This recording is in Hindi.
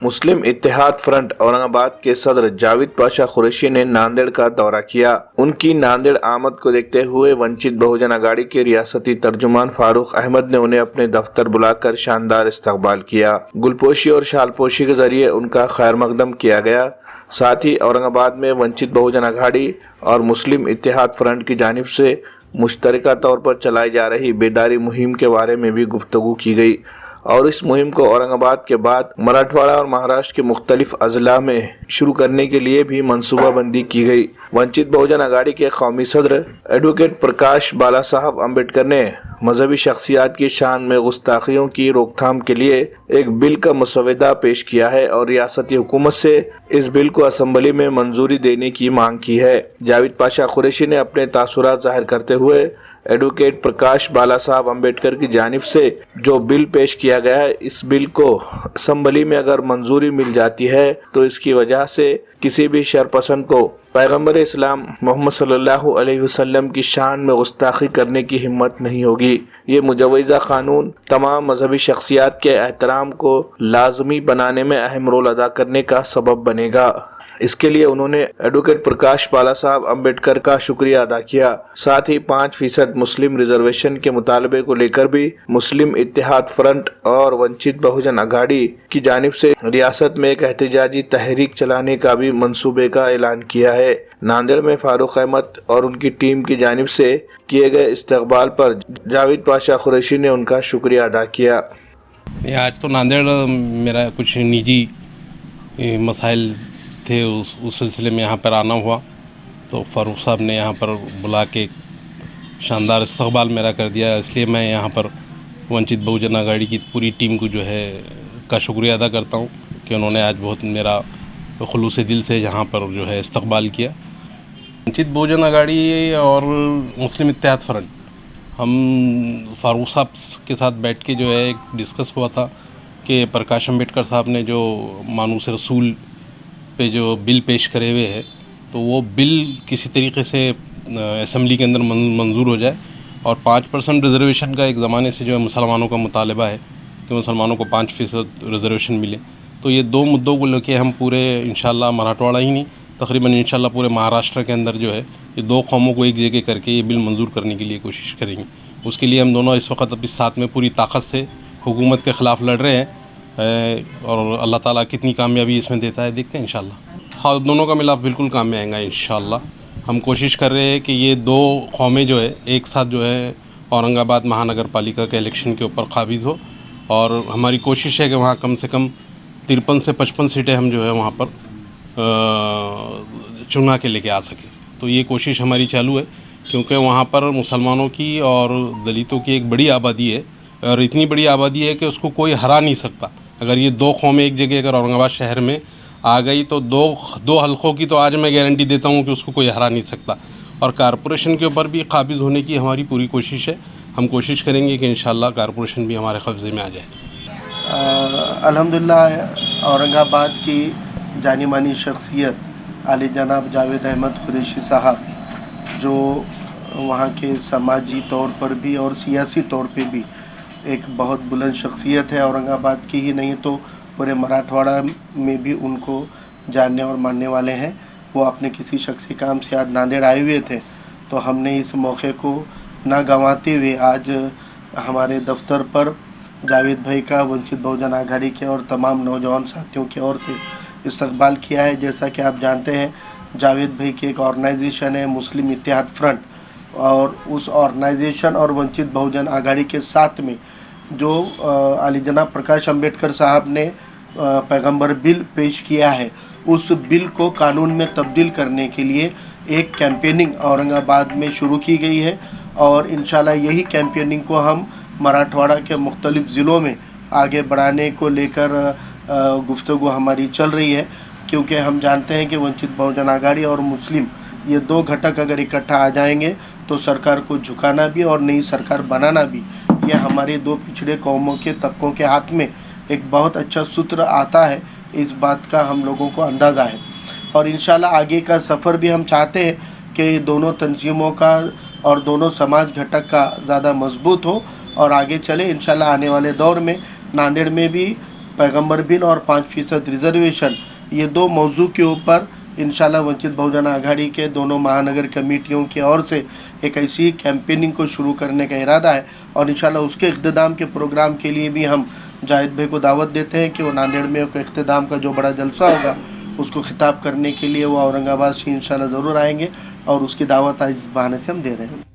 मुस्लिम इत्तेहाद फ्रंट औरंगाबाद के सदर जावेद पाशा कुरैशी ने नांदेड़ का दौरा किया। उनकी नांदेड़ आमद को देखते हुए वंचित बहुजन आघाड़ी के रियासती तर्जुमान फारूक अहमद ने उन्हें अपने दफ्तर बुलाकर शानदार इस्तकबाल किया। गुलपोशी और शालपोशी के जरिए उनका खैर मकदम किया गया। साथ ही औरंगाबाद में वंचित बहुजन आघाड़ी और मुस्लिम इत्तेहाद फ्रंट की जानिब से मुश्तरका तौर पर चलाई जा रही बेदारी मुहिम के बारे में भी गुफ्तगू की गई और इस मुहिम को औरंगाबाद के बाद मराठवाड़ा और महाराष्ट्र के मुख्तलिफ अजला में शुरू करने के लिए भी मनसूबाबंदी की गई। वंचित बहुजन आघाड़ी के कौमी सदर एडवोकेट प्रकाश बाला साहब अम्बेडकर ने मजहबी शख्सियात की शान में गुस्ताखियों की रोकथाम के लिए एक बिल का मसवदा पेश किया है और रियासती हुकूमत से इस बिल को असम्बली में मंजूरी देने की मांग की है। जावेद पाशा कुरैशी ने अपने तासुरात जाहिर करते हुए एडवोकेट प्रकाश बाला साहब अम्बेडकर की जानिब से जो बिल पेश किया गया है, इस बिल को असम्बली में अगर मंजूरी मिल जाती है तो इसकी वजह से किसी भी शरपसंद को पैगम्बर इस्लाम मोहम्मद सल्लल्लाहु अलैहि वसल्लम की शान में गुस्ताखी करने की हिम्मत नहीं होगी। ये मुजवज़ा कानून तमाम मजहबी शख्सियात के एहतराम को लाजमी बनाने में अहम रोल अदा करने का सबब बनेगा। इसके लिए उन्होंने एडवोकेट प्रकाश बाला साहब अम्बेडकर का शुक्रिया अदा किया। साथ ही 5% मुस्लिम रिजर्वेशन के मुतालबे को लेकर भी मुस्लिम इत्तेहाद फ्रंट और वंचित बहुजन आघाड़ी की जानिब से रियासत में एक एहतजाजी तहरीक चलाने का भी मंसूबे का ऐलान किया है। नांदेड़ में फारूक अहमद और उनकी टीम की जानिब से किए गए इस्तकबाल पर जावेद पाशा कुरैशी ने उनका शुक्रिया अदा किया। आज तो नांदेड़ मेरा कुछ निजी मसाइल थे, उस सिलसिले में यहाँ पर आना हुआ, तो फ़ारूक साहब ने यहाँ पर बुला के शानदार इस्तकबाल मेरा कर दिया। इसलिए मैं यहाँ पर वंचित बहुजन आघाड़ी की पूरी टीम को जो है का शुक्रिया अदा करता हूँ कि उन्होंने आज बहुत मेरा खुलूस दिल से यहाँ पर जो है इस्तकबाल किया। वंचित बहुजन आघाड़ी और मुस्लिम इत्तेहाद फ्रंट, हम फ़ारूक साहब के साथ बैठ के जो है एक डिस्कस हुआ था कि प्रकाश अम्बेडकर साहब ने जो मानूस रसूल पे जो बिल पेश करे हुए है, तो वो बिल किसी तरीके से असम्बली के अंदर मंजूर हो जाए और 5% रिजर्वेशन का एक ज़माने से जो है मुसलमानों का मुतालबा है कि मुसलमानों को 5% रिजर्वेशन मिले। तो ये दो मुद्दों को लेके हम पूरे इंशाल्लाह मराठवाड़ा ही नहीं, तकरीबन इंशाल्लाह पूरे महाराष्ट्र के अंदर जो है ये दो कौमों को एक जगह करके ये बिल मंजूर करने के लिए कोशिश करेंगे। उसके लिए हम दोनों इस वक्त अपने साथ में पूरी ताकत से हुकूमत के ख़िलाफ़ लड़ रहे हैं और अल्लाह ताला कितनी कामयाबी इसमें देता है देखते हैं इंशाल्लाह। हाँ, दोनों का मिलाप बिल्कुल काम में आएगा इंशाल्लाह। हम कोशिश कर रहे हैं कि ये दो कौमें जो है एक साथ जो है औरंगाबाद महानगर पालिका के इलेक्शन के ऊपर काबिज़ हो और हमारी कोशिश है कि वहाँ कम से कम 53 से 55 सीटें हम जो है वहाँ पर चुना के लेके आ सकें। तो ये कोशिश हमारी चालू है क्योंकि वहाँ पर मुसलमानों की और दलितों की एक बड़ी आबादी है और इतनी बड़ी आबादी है कि उसको कोई हरा नहीं सकता। अगर ये दो कौमें एक जगह अगर औरंगाबाद शहर में आ गई तो दो हलकों की तो आज मैं गारंटी देता हूँ कि उसको कोई हरा नहीं सकता। और कारपोरेशन के ऊपर भी काबिज़ होने की हमारी पूरी कोशिश है। हम कोशिश करेंगे कि इंशाल्लाह कारपोरेशन भी हमारे कब्ज़े में आ जाए। अल्हम्दुलिल्लाह औरंगाबाद की जानी मानी शख्सियत आली जनाब जावेद अहमद कुरैशी साहब, जो वहाँ के समाजी तौर पर भी और सियासी तौर पे भी एक बहुत बुलंद शख्सियत है, औरंगाबाद की ही नहीं तो पूरे मराठवाड़ा में भी उनको जानने और मानने वाले हैं। वो अपने किसी शख्सी काम से आज नांदेड़ आए हुए थे, तो हमने इस मौके को ना गंवाते हुए आज हमारे दफ्तर पर जावेद भाई का वंचित बहुजन आघाड़ी के और तमाम नौजवान साथियों की ओर से इस्तकबाल किया है। जैसा कि आप जानते हैं, जावेद भाई की एक ऑर्गेनाइजेशन है मुस्लिम इत्तेहाद फ्रंट, और उस ऑर्गेनाइजेशन और वंचित बहुजन आघाड़ी के साथ में जो आली जनाब प्रकाश अम्बेडकर साहब ने पैगंबर बिल पेश किया है, उस बिल को कानून में तब्दील करने के लिए एक कैंपेनिंग औरंगाबाद में शुरू की गई है और इंशाल्लाह यही कैंपेनिंग को हम मराठवाड़ा के मुख्तलिफ़ ज़िलों में आगे बढ़ाने को लेकर गुफ्तगू हमारी चल रही है। क्योंकि हम जानते हैं कि वंचित बहुजन आघाड़ी और मुस्लिम ये दो घटक अगर इकट्ठा आ जाएंगे तो सरकार को झुकाना भी और नई सरकार बनाना भी, ये हमारे दो पिछड़े कौमों के तबकों के हाथ में एक बहुत अच्छा सूत्र आता है। इस बात का हम लोगों को अंदाज़ा है और इंशाल्लाह आगे का सफ़र भी हम चाहते हैं कि दोनों तंजीमों का और दोनों समाज घटक का ज़्यादा मजबूत हो और आगे चले। इंशाल्लाह आने वाले दौर में नांदेड़ में भी पैगंबर बिल और 5% रिजर्वेशन, ये दो मौजू के ऊपर इंशाल्लाह वंचित बहुजन आघाड़ी के दोनों महानगर कमेटियों की ओर से एक ऐसी कैंपेनिंग को शुरू करने का इरादा है। और इंशाल्लाह उसके इख्तिताम के प्रोग्राम के लिए भी हम जाहिद भाई को दावत देते हैं कि वो नांदेड़ में एक इख्तिताम का जो बड़ा जलसा होगा उसको खिताब करने के लिए वो औरंगाबाद से इंशाल्लाह ज़रूर आएंगे, और उसकी दावत इस बहाने से हम दे रहे हैं।